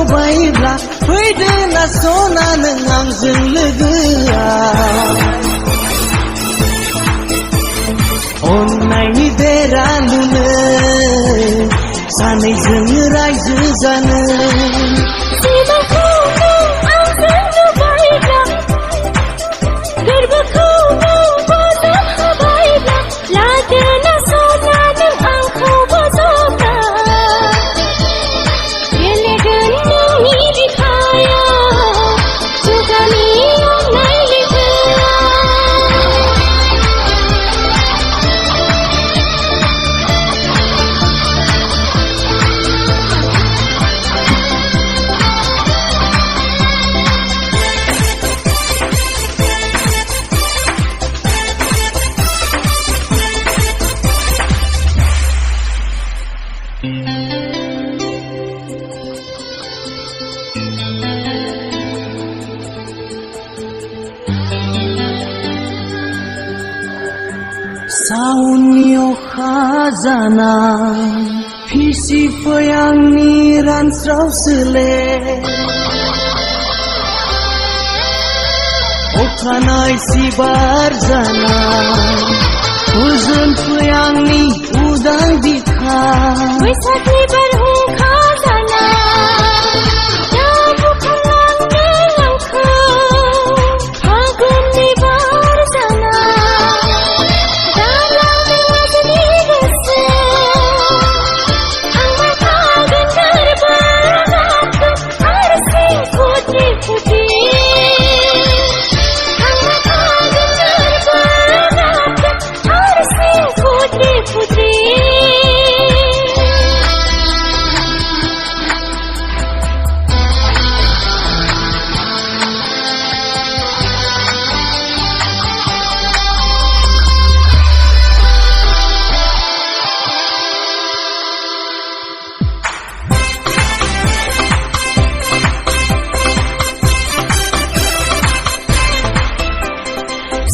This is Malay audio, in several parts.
hwbaibla फैदोना सना नों आंजों लोगोआ अन्नायनि बेरा लुनो सानैजों रायजो जानो जिउखौ नों आंजों लुबायब्ला गोरबोखौ नों बोजब होबायब्ला लादोना सना नों आंखौ बोजबना गेलेगोन नोंनि बिखायाव जुगानि अन्नाय लैथोआव Sauni oka janan Pisi fayangni ransrau sele Okanai sibar janan Uzun fayangni udang bika Waisak berhuka janan Bukan langit langkau Hagun di bar janan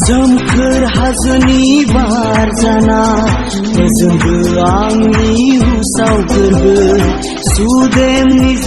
Jemkör hajoni barjana Tezembo angni husau gerbe Sudem nizra